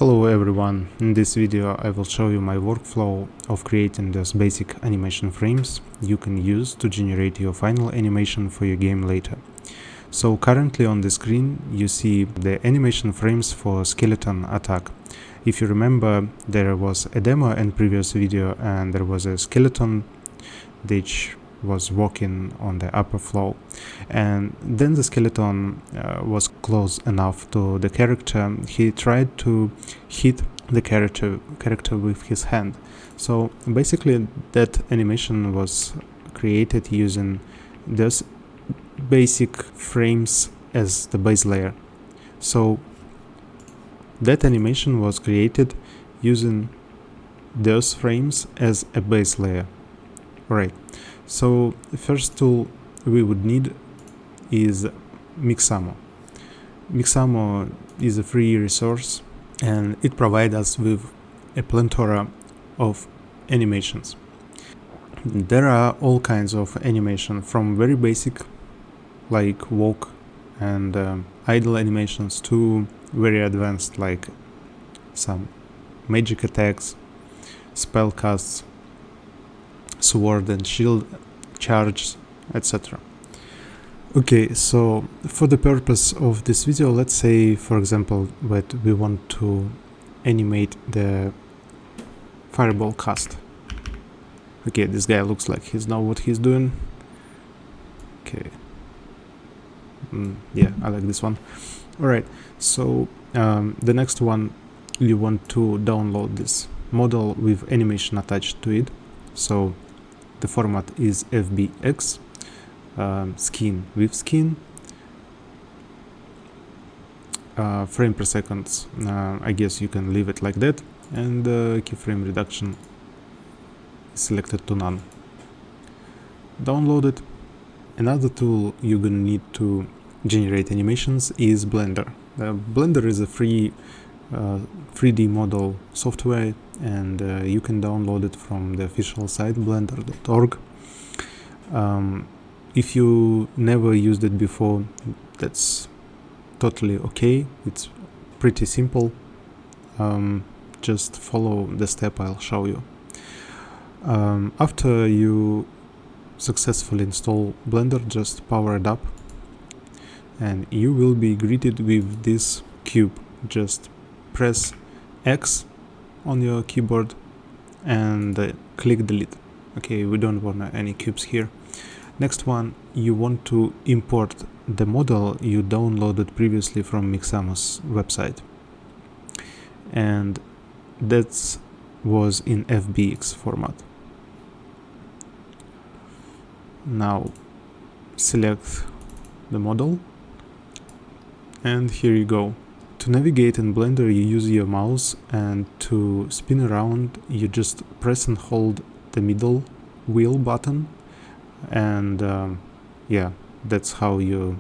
Hello everyone, in this video I will show you my workflow of creating those basic animation frames you can use to generate your final animation for your game later. So currently on the screen you see the animation frames for skeleton attack. If you remember, there was a demo in previous video and there was a skeleton which was walking on the upper floor, and then the skeleton was close enough to the character. He tried to hit the character with his hand. So basically that animation was created using those basic frames as the base layer. So that animation was created using those frames as a base layer. Right. So the first tool we would need is mixamo. Mixamo is a free resource and it provides us with a plethora of animations. There are all kinds of animation, from very basic like walk and idle animations to very advanced like some magic attacks, spell casts, sword and shield charges, etc. Okay, so for the purpose of this video, let's say for example that we want to animate the fireball cast. Okay, this guy looks like he's know what he's doing. Okay, yeah, I like this one. Alright, so the next one, you want to download this model with animation attached to it. So the format is FBX, skin with skin, frame per second, I guess you can leave it like that, and keyframe reduction is selected to none. Download it. Another tool you're gonna need to generate animations is Blender. Blender is a free 3D model software, and you can download it from the official site blender.org. If you never used it before, that's totally okay. It's pretty simple. Just follow the step I'll show you. After you successfully install Blender, just power it up and you will be greeted with this cube. Just press X on your keyboard and click delete. Okay, we don't want any cubes here. Next one, you want to import the model you downloaded previously from Mixamo's website, and that was in FBX format. Now select the model and here you go. To navigate in Blender, you use your mouse, and to spin around you just press and hold the middle wheel button, and yeah, that's how you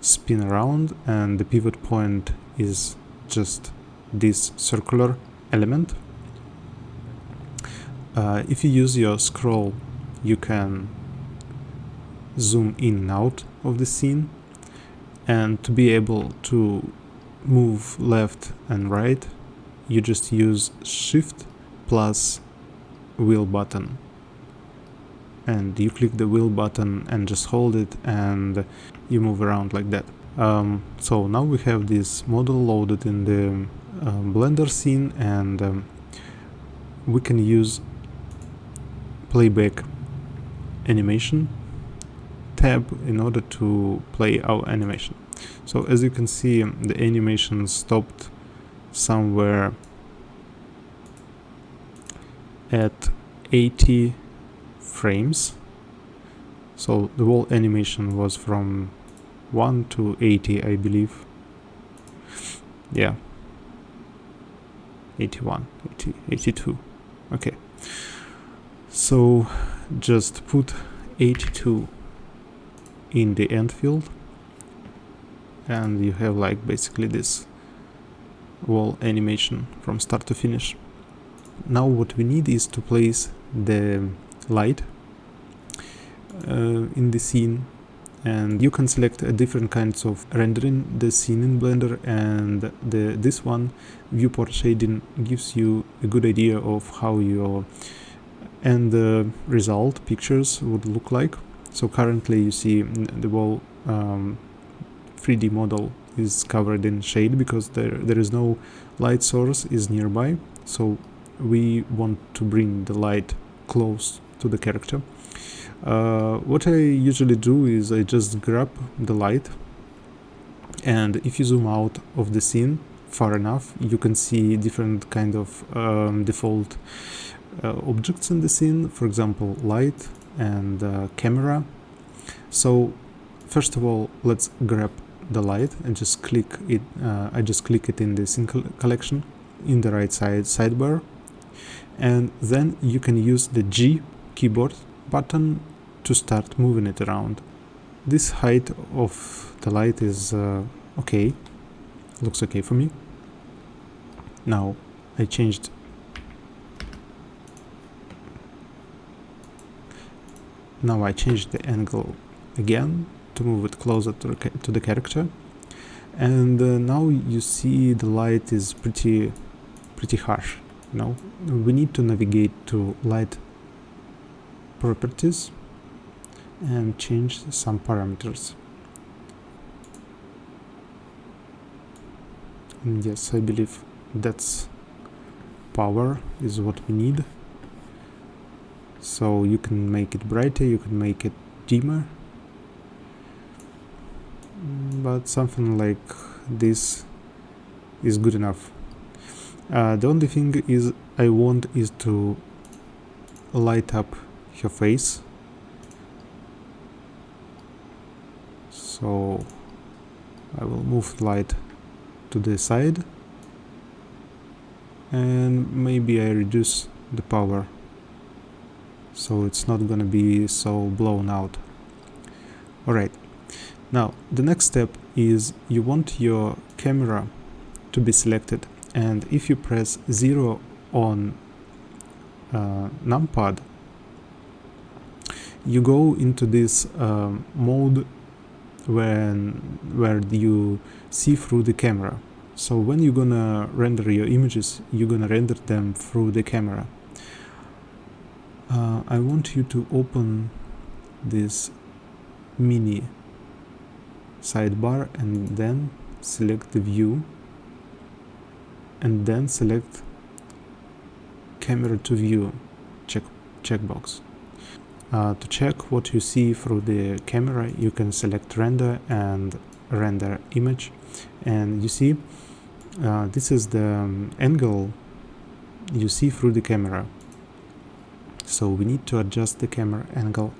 spin around, and the pivot point is just this circular element. If you use your scroll, you can zoom in and out of the scene, and to be able to move left and right, you just use Shift plus wheel button, and you click the wheel button and just hold it and you move around like that. So now we have this model loaded in the Blender scene, and we can use playback animation tab in order to play our animation. So as you can see, the animation stopped somewhere at 80 frames. So the whole animation was from 1 to 80, I believe. Yeah, 81, 80, 82. Okay, so just put 82 in the end field, and you have like basically this whole animation from start to finish. Now what we need is to place the light in the scene, and you can select different kinds of rendering the scene in Blender, and this one, viewport shading, gives you a good idea of how your end result pictures would look like. So currently you see the whole 3D model is covered in shade because there is no light source is nearby, so we want to bring the light close to the character. What I usually do is I just grab the light, and if you zoom out of the scene far enough, you can see different kind of default objects in the scene, for example light and camera. So first of all, let's grab the light and just click it. I just click it in the scene collection in the right side sidebar, and then you can use the G keyboard button to start moving it around. This height of the light is okay, looks okay for me. Now I changed the angle again to move it closer to the character, and now you see the light is pretty harsh. Now we need to navigate to light properties and change some parameters. And yes, I believe that's power is what we need. So you can make it brighter, you can make it dimmer, but something like this is good enough. The only thing is I want is to light up her face. So I will move light to the side, and maybe I reduce the power so it's not gonna be so blown out. Alright, now the next step is you want your camera to be selected, and if you press 0 on numpad, you go into this mode where you see through the camera. So when you're gonna render your images, you're gonna render them through the camera. I want you to open this mini sidebar and then select the view, and then select camera to view checkbox. To check what you see through the camera, you can select render and render image, and you see this is the angle you see through the camera. So we need to adjust the camera angle.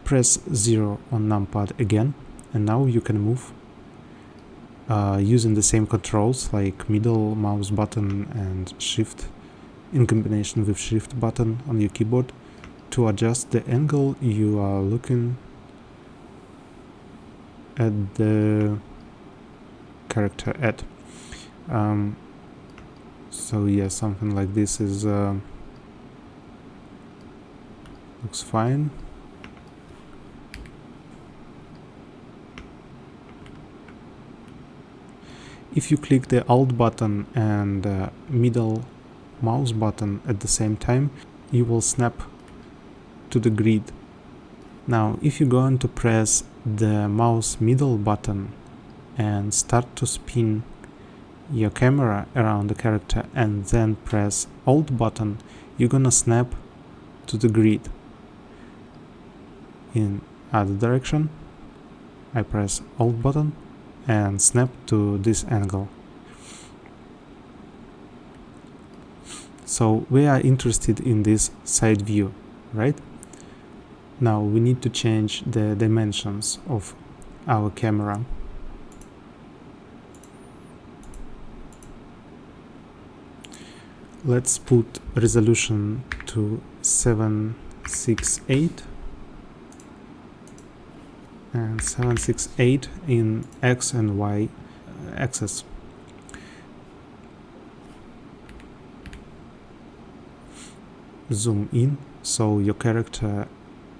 Press 0 on numpad again, and now you can move using the same controls like middle mouse button and shift in combination with shift button on your keyboard to adjust the angle you are looking at the character at. So yeah, something like this is looks fine. If you click the Alt button and middle mouse button at the same time, you will snap to the grid. Now if you're going to press the mouse middle button and start to spin your camera around the character and then press Alt button, you're gonna snap to the grid. In other direction, I press Alt button and snap to this angle. So we are interested in this side view, right? Now we need to change the dimensions of our camera. Let's put resolution to 768 and 768 in X and Y axis. Zoom in so your character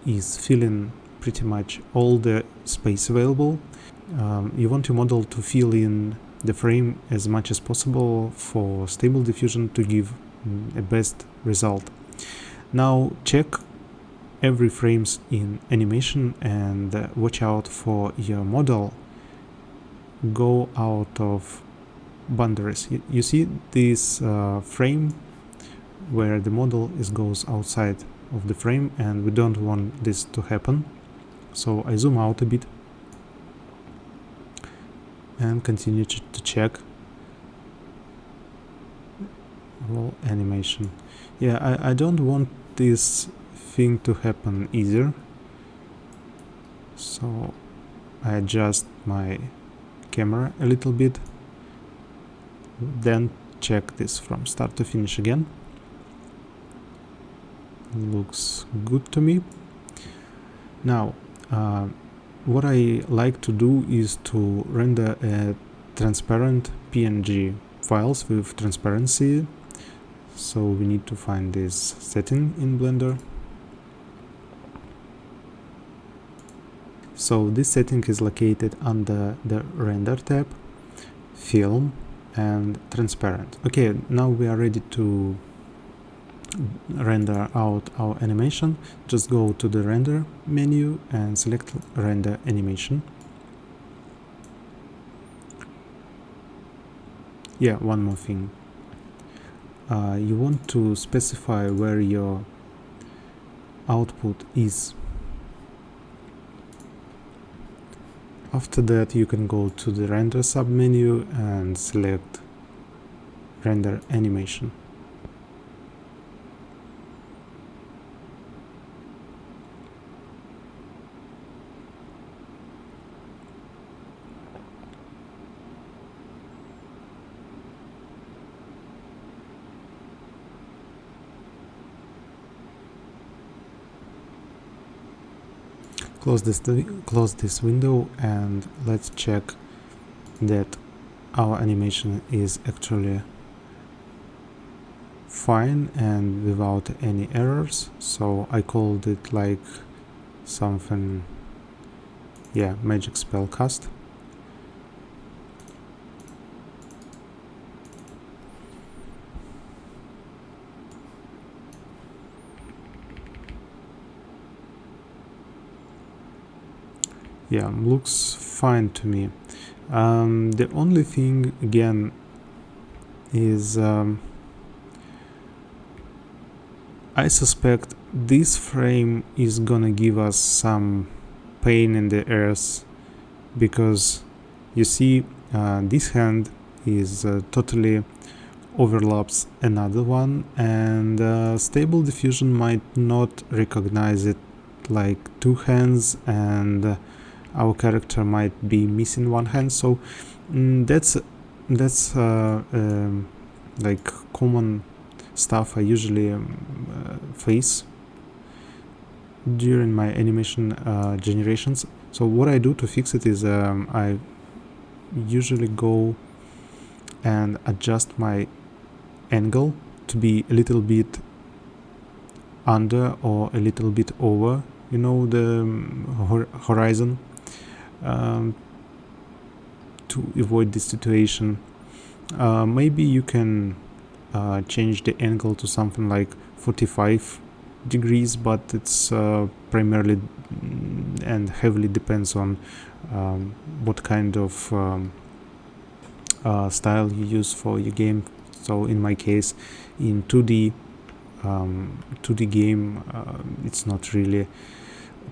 is filling pretty much all the space available. You want your model to fill in the frame as much as possible for Stable Diffusion to give a best result. Now check every frames in animation and watch out for your model go out of boundaries. You see this frame where the model goes outside of the frame, and we don't want this to happen. So I zoom out a bit and continue to check roll animation. Yeah, I don't want this thing to happen either, so I adjust my camera a little bit, then check this from start to finish again. Looks good to me. Now what I like to do is to render a transparent PNG files with transparency, so we need to find this setting in Blender. So this setting is located under the Render tab, Film and Transparent. Okay, now we are ready to render out our animation. Just go to the Render menu and select Render Animation. Yeah, one more thing. You want to specify where your output is. After that, you can go to the Render submenu and select Render Animation. Close this window and let's check that our animation is actually fine and without any errors. So I called it like something, yeah, magic spell cast. Yeah, looks fine to me. The only thing again is I suspect this frame is gonna give us some pain in the ears, because you see this hand is totally overlaps another one, and Stable Diffusion might not recognize it like two hands, and our character might be missing one hand. So that's like common stuff I usually face during my animation generations. So what I do to fix it is I usually go and adjust my angle to be a little bit under or a little bit over, you know, the horizon, to avoid this situation. Maybe you can change the angle to something like 45 degrees, but it's primarily and heavily depends on what kind of style you use for your game. So in my case, in 2D game, it's not really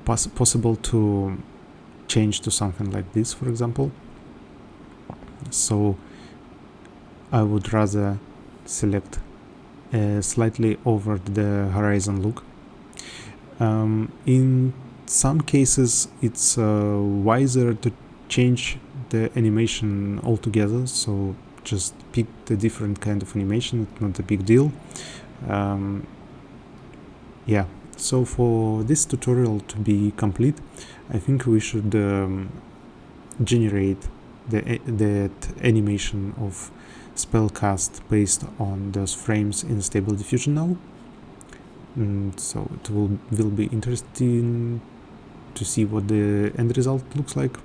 possible to change to something like this, for example. So I would rather select slightly over the horizon look. In some cases it's wiser to change the animation altogether, so just pick the different kind of animation. It's not a big deal. Yeah, so for this tutorial to be complete, I think we should generate that animation of spellcast based on those frames in Stable Diffusion now. So it will be interesting to see what the end result looks like.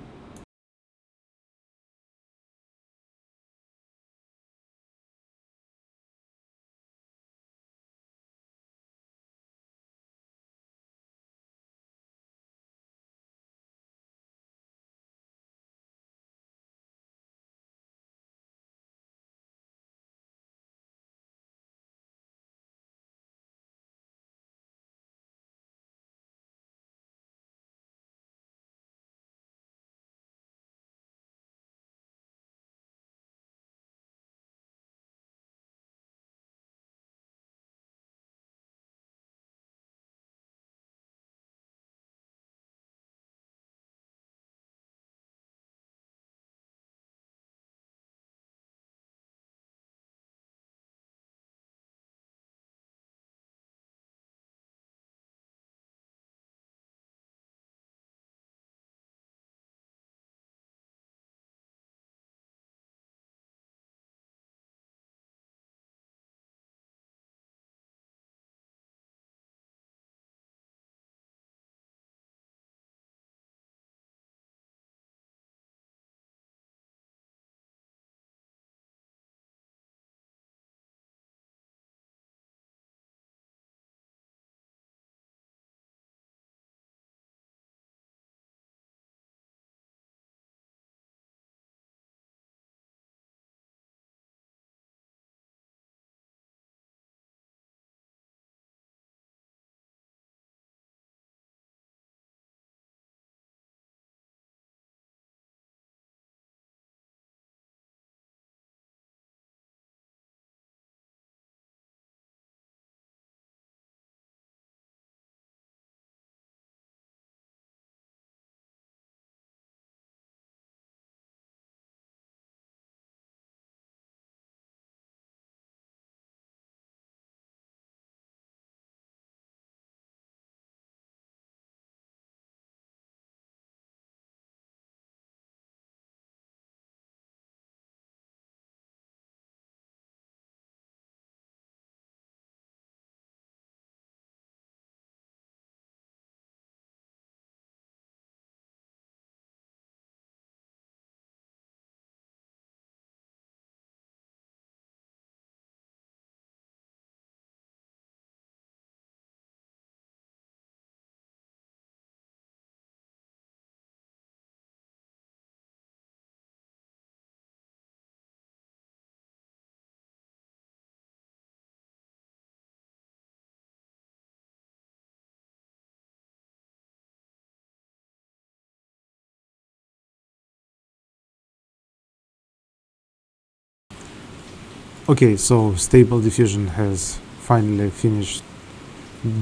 Okay, so Stable Diffusion has finally finished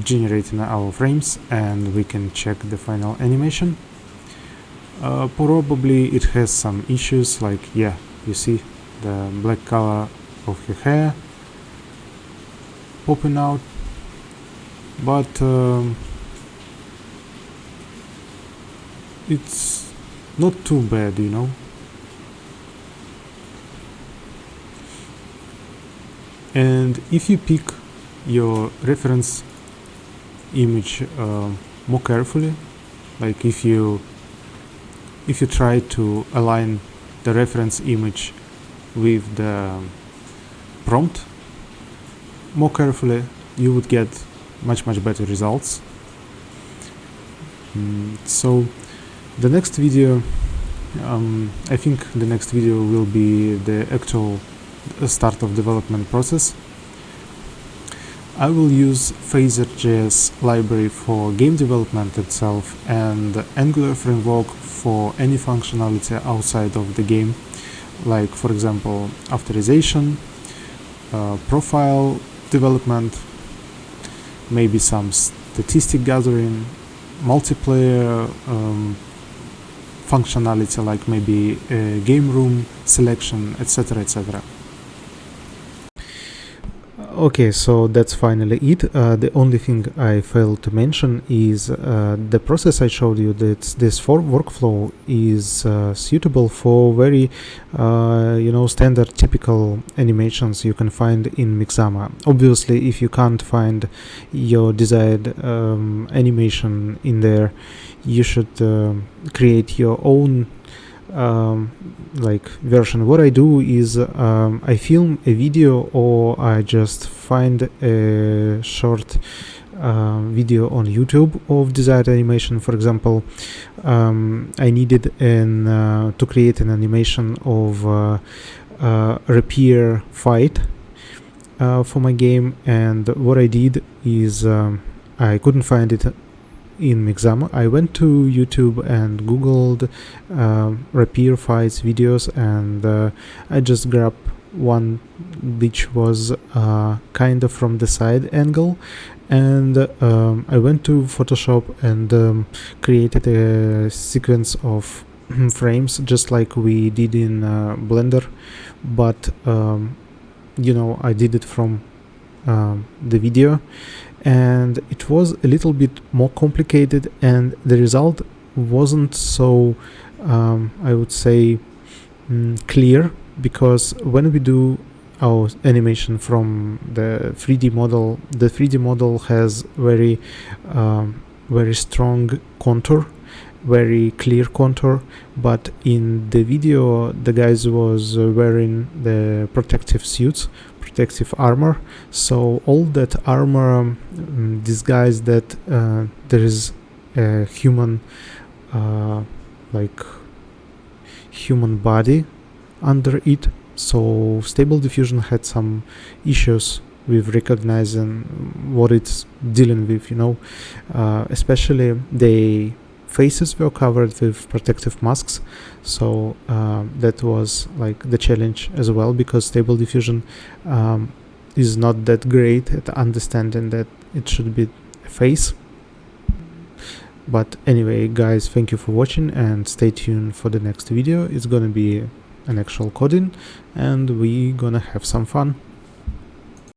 generating our frames, and we can check the final animation. Probably it has some issues, like, yeah, you see the black color of her hair popping out, but it's not too bad, you know. And if you pick your reference image more carefully, like if you try to align the reference image with the prompt more carefully, you would get much better results. So the next video, I think the next video will be the actual start of development process. I will use Phaser.js library for game development itself and Angular framework for any functionality outside of the game, like for example authorization, profile development, maybe some statistic gathering, multiplayer functionality like maybe game room selection, etc. etc. Okay, so that's finally it. The only thing I failed to mention is the process I showed you, that this workflow is suitable for very standard typical animations you can find in Mixamo. Obviously, if you can't find your desired animation in there, you should create your own version. What I do is I film a video, or I just find a short video on YouTube of desired animation. For example, I needed to create an animation of rapier fight for my game, and what I did is I couldn't find it in Mixamo. I went to YouTube and googled rapier fights videos, and I just grabbed one which was kind of from the side angle, and I went to Photoshop and created a sequence of frames just like we did in Blender, but I did it from the video, and it was a little bit more complicated, and the result wasn't so I would say clear, because when we do our animation from the 3D model, the 3D model has very strong contour, very clear contour, but in the video the guys was wearing the protective suits, protective armor, so all that armor disguised that there is a human human body under it. So Stable Diffusion had some issues with recognizing what it's dealing with, especially the faces were covered with protective masks, so that was like the challenge as well, because Stable Diffusion is not that great at understanding that it should be a face. But anyway, guys, thank you for watching, and stay tuned for the next video. It's gonna be an actual coding, and we're gonna have some fun.